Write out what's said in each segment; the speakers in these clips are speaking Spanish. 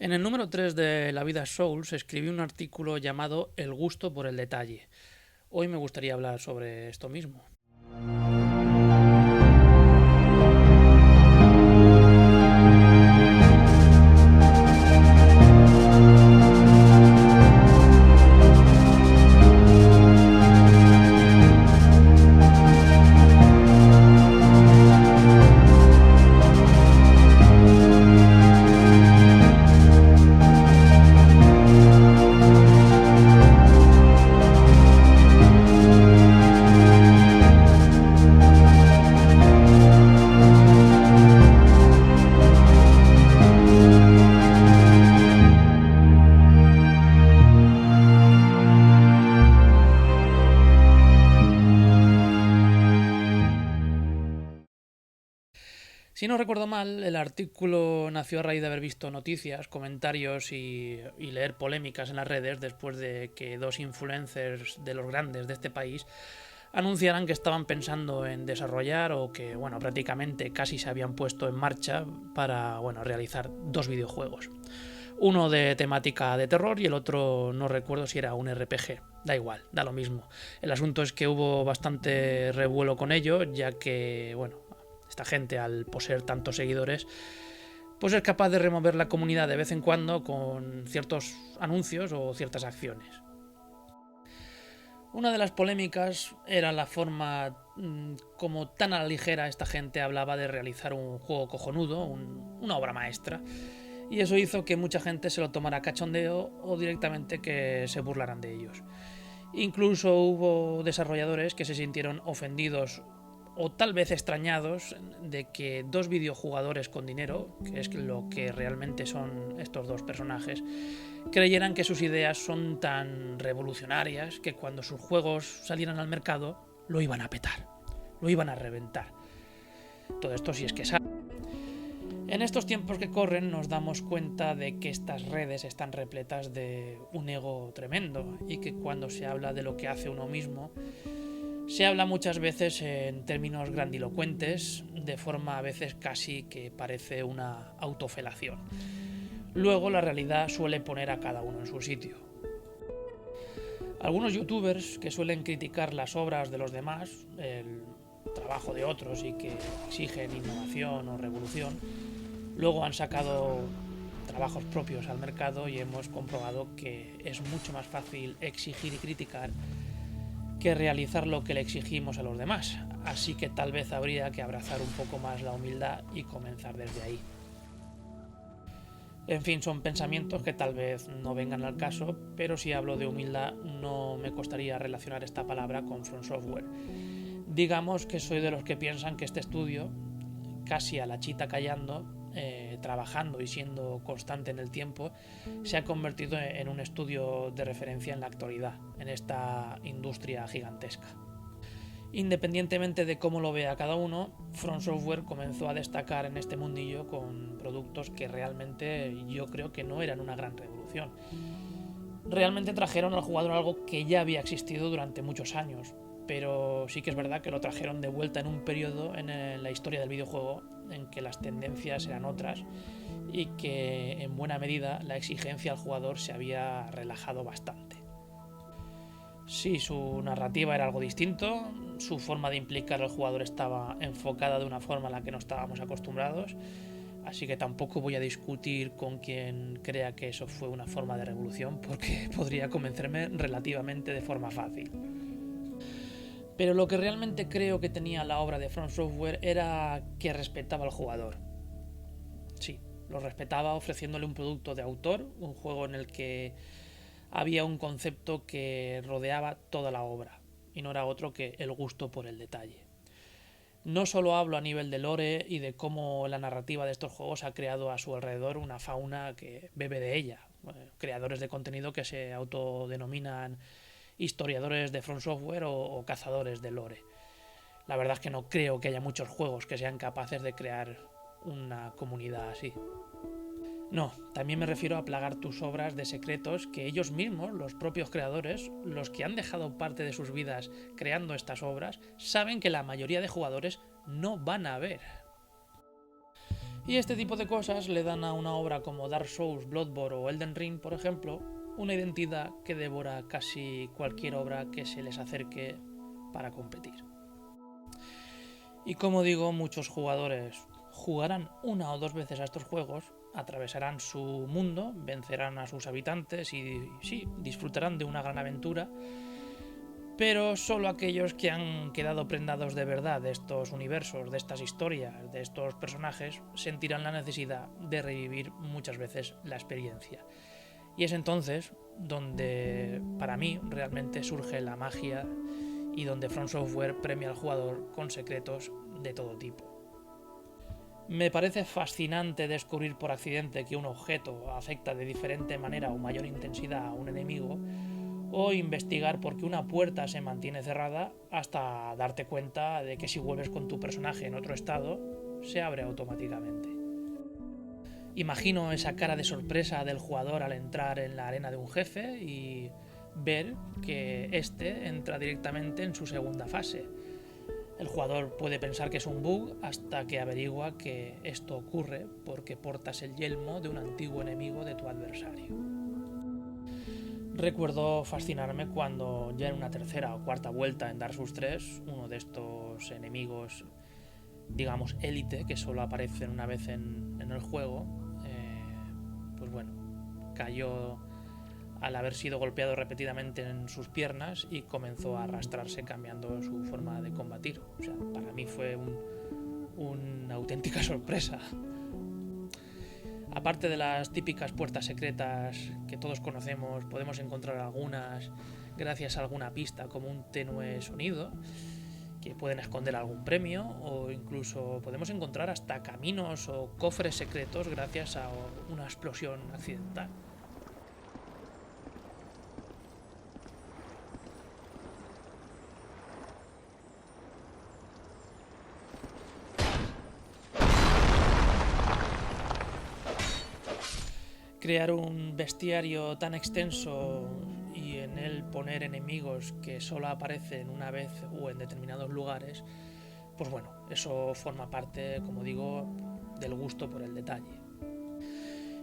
En el número 3 de La vida Souls escribí un artículo llamado El gusto por el detalle. Hoy me gustaría hablar sobre esto mismo. Si no recuerdo mal, el artículo nació a raíz de haber visto noticias, comentarios y leer polémicas en las redes después de que dos influencers de los grandes de este país anunciaran que estaban pensando en desarrollar o que, prácticamente casi se habían puesto en marcha para, realizar dos videojuegos. Uno de temática de terror y el otro no recuerdo si era un RPG. Da igual, da lo mismo. El asunto es que hubo bastante revuelo con ello, ya que, esta gente, al poseer tantos seguidores, pues es capaz de remover la comunidad de vez en cuando con ciertos anuncios o ciertas acciones. Una de las polémicas era la forma como tan a la ligera esta gente hablaba de realizar un juego cojonudo, una obra maestra. Y eso hizo que mucha gente se lo tomara a cachondeo o directamente que se burlaran de ellos. Incluso hubo desarrolladores que se sintieron ofendidos o tal vez extrañados de que dos videojugadores con dinero, que es lo que realmente son estos dos personajes, creyeran que sus ideas son tan revolucionarias que cuando sus juegos salieran al mercado lo iban a petar, lo iban a reventar. Todo esto si es que sale. En estos tiempos que corren nos damos cuenta de que estas redes están repletas de un ego tremendo y que cuando se habla de lo que hace uno mismo, se habla muchas veces en términos grandilocuentes, de forma a veces casi que parece una autofelación. Luego la realidad suele poner a cada uno en su sitio. Algunos youtubers que suelen criticar las obras de los demás, el trabajo de otros y que exigen innovación o revolución, luego han sacado trabajos propios al mercado y hemos comprobado que es mucho más fácil exigir y criticar que realizar lo que le exigimos a los demás. Así que tal vez habría que abrazar un poco más la humildad y comenzar desde ahí. En fin, son pensamientos que tal vez no vengan al caso, pero si hablo de humildad no me costaría relacionar esta palabra con From Software. Digamos que soy de los que piensan que este estudio, casi a la chita callando, trabajando y siendo constante en el tiempo, se ha convertido en un estudio de referencia en la actualidad, en esta industria gigantesca. Independientemente de cómo lo vea cada uno, From Software comenzó a destacar en este mundillo con productos que realmente yo creo que no eran una gran revolución. Realmente trajeron al jugador algo que ya había existido durante muchos años, pero sí que es verdad que lo trajeron de vuelta en un periodo en la historia del videojuego en que las tendencias eran otras y que en buena medida la exigencia al jugador se había relajado bastante. Sí, su narrativa era algo distinto, su forma de implicar al jugador estaba enfocada de una forma a la que no estábamos acostumbrados, así que tampoco voy a discutir con quien crea que eso fue una forma de revolución porque podría convencerme relativamente de forma fácil. Pero lo que realmente creo que tenía la obra de From Software era que respetaba al jugador. Sí, lo respetaba ofreciéndole un producto de autor, un juego en el que había un concepto que rodeaba toda la obra, y no era otro que el gusto por el detalle. No solo hablo a nivel de lore y de cómo la narrativa de estos juegos ha creado a su alrededor una fauna que bebe de ella, creadores de contenido que se autodenominan historiadores de From Software o cazadores de lore. La verdad es que no creo que haya muchos juegos que sean capaces de crear una comunidad así. No, también me refiero a plagar tus obras de secretos que ellos mismos, los propios creadores, los que han dejado parte de sus vidas creando estas obras, saben que la mayoría de jugadores no van a ver. Y este tipo de cosas le dan a una obra como Dark Souls, Bloodborne o Elden Ring, por ejemplo, una identidad que devora casi cualquier obra que se les acerque para competir. Y como digo, muchos jugadores jugarán una o dos veces a estos juegos, atravesarán su mundo, vencerán a sus habitantes y sí, disfrutarán de una gran aventura, pero solo aquellos que han quedado prendados de verdad de estos universos, de estas historias, de estos personajes, sentirán la necesidad de revivir muchas veces la experiencia. Y es entonces donde, para mí, realmente surge la magia y donde From Software premia al jugador con secretos de todo tipo. Me parece fascinante descubrir por accidente que un objeto afecta de diferente manera o mayor intensidad a un enemigo, o investigar por qué una puerta se mantiene cerrada hasta darte cuenta de que si vuelves con tu personaje en otro estado, se abre automáticamente. Imagino esa cara de sorpresa del jugador al entrar en la arena de un jefe y ver que este entra directamente en su segunda fase. El jugador puede pensar que es un bug hasta que averigua que esto ocurre porque portas el yelmo de un antiguo enemigo de tu adversario. Recuerdo fascinarme cuando ya en una tercera o cuarta vuelta en Dark Souls 3, uno de estos enemigos, digamos élite, que solo aparecen una vez en el juego, pues bueno, cayó al haber sido golpeado repetidamente en sus piernas y comenzó a arrastrarse cambiando su forma de combatir. O sea, para mí fue una auténtica sorpresa. Aparte de las típicas puertas secretas que todos conocemos, podemos encontrar algunas gracias a alguna pista como un tenue sonido que pueden esconder algún premio, o incluso podemos encontrar hasta caminos o cofres secretos gracias a una explosión accidental. Crear un bestiario tan extenso y en él poner enemigos que solo aparecen una vez o en determinados lugares, pues bueno, eso forma parte, como digo, del gusto por el detalle.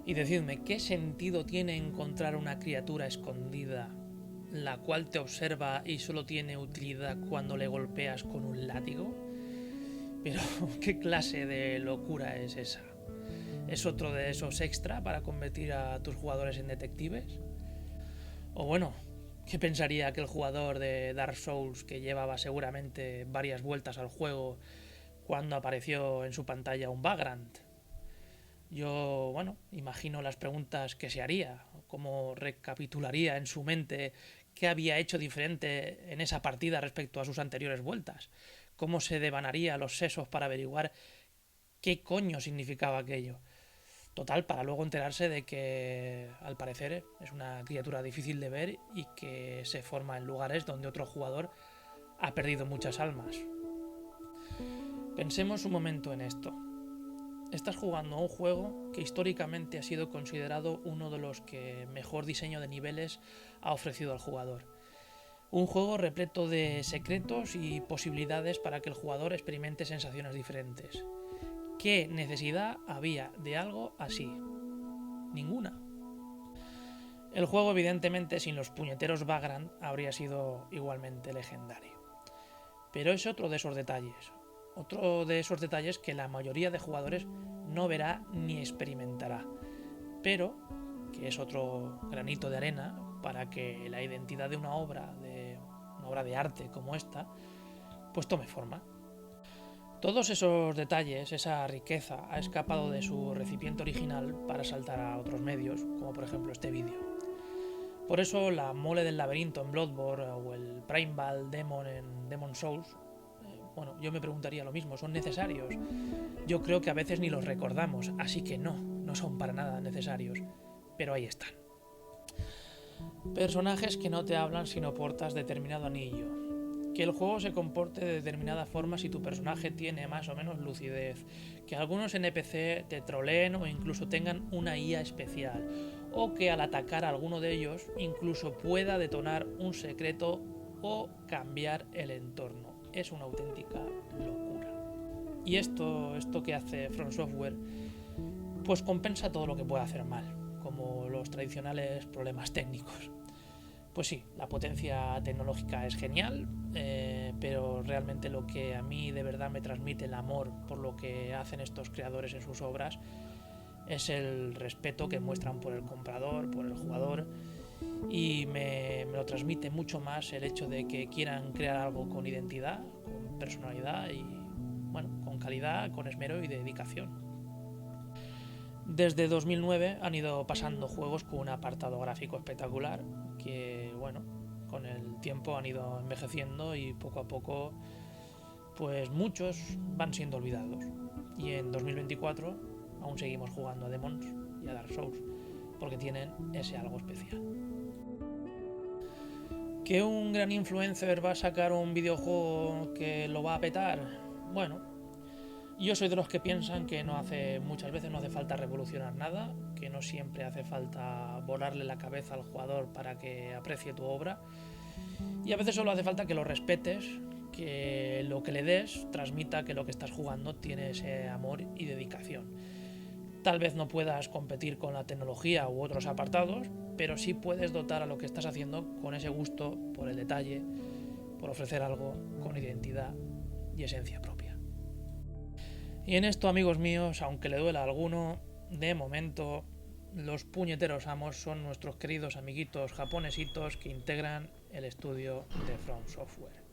Y decidme, ¿qué sentido tiene encontrar una criatura escondida la cual te observa y solo tiene utilidad cuando le golpeas con un látigo? Pero, ¿qué clase de locura es esa? ¿Es otro de esos extra para convertir a tus jugadores en detectives? O bueno, ¿qué pensaría aquel jugador de Dark Souls que llevaba seguramente varias vueltas al juego cuando apareció en su pantalla un Vagrant? Yo, bueno, imagino las preguntas que se haría, cómo recapitularía en su mente qué había hecho diferente en esa partida respecto a sus anteriores vueltas, cómo se devanaría los sesos para averiguar qué coño significaba aquello. Total, para luego enterarse de que, al parecer, es una criatura difícil de ver y que se forma en lugares donde otro jugador ha perdido muchas almas. Pensemos un momento en esto. Estás jugando a un juego que históricamente ha sido considerado uno de los que mejor diseño de niveles ha ofrecido al jugador. Un juego repleto de secretos y posibilidades para que el jugador experimente sensaciones diferentes. ¿Qué necesidad había de algo así? Ninguna. El juego, evidentemente, sin los puñeteros Vagrant, habría sido igualmente legendario. Pero es otro de esos detalles. Otro de esos detalles que la mayoría de jugadores no verá ni experimentará. Pero que es otro granito de arena para que la identidad de una obra de arte como esta, pues tome forma. Todos esos detalles, esa riqueza, ha escapado de su recipiente original para saltar a otros medios, como por ejemplo este vídeo. Por eso la mole del laberinto en Bloodborne o el Primeval Demon en Demon Souls, bueno, yo me preguntaría lo mismo, ¿son necesarios? Yo creo que a veces ni los recordamos, así que no son para nada necesarios, pero ahí están. Personajes que no te hablan si no portas determinado anillo. Que el juego se comporte de determinada forma si tu personaje tiene más o menos lucidez. Que algunos NPC te troleen o incluso tengan una IA especial. O que al atacar a alguno de ellos incluso pueda detonar un secreto o cambiar el entorno. Es una auténtica locura. Y esto que hace From Software pues compensa todo lo que puede hacer mal, como los tradicionales problemas técnicos. Pues sí, la potencia tecnológica es genial, pero realmente lo que a mí de verdad me transmite el amor por lo que hacen estos creadores en sus obras es el respeto que muestran por el comprador, por el jugador, y me lo transmite mucho más el hecho de que quieran crear algo con identidad, con personalidad y bueno, con calidad, con esmero y dedicación. Desde 2009 han ido pasando juegos con un apartado gráfico espectacular que, bueno, con el tiempo han ido envejeciendo y poco a poco, pues muchos van siendo olvidados. Y en 2024 aún seguimos jugando a Demons y a Dark Souls porque tienen ese algo especial. ¿Que un gran influencer va a sacar un videojuego que lo va a petar? Bueno, yo soy de los que piensan que muchas veces no hace falta revolucionar nada, que no siempre hace falta volarle la cabeza al jugador para que aprecie tu obra, y a veces solo hace falta que lo respetes, que lo que le des transmita que lo que estás jugando tiene ese amor y dedicación. Tal vez no puedas competir con la tecnología u otros apartados, pero sí puedes dotar a lo que estás haciendo con ese gusto por el detalle, por ofrecer algo con identidad y esencia propia. Y en esto, amigos míos, aunque le duela a alguno, de momento los puñeteros amos son nuestros queridos amiguitos japonesitos que integran el estudio de From Software.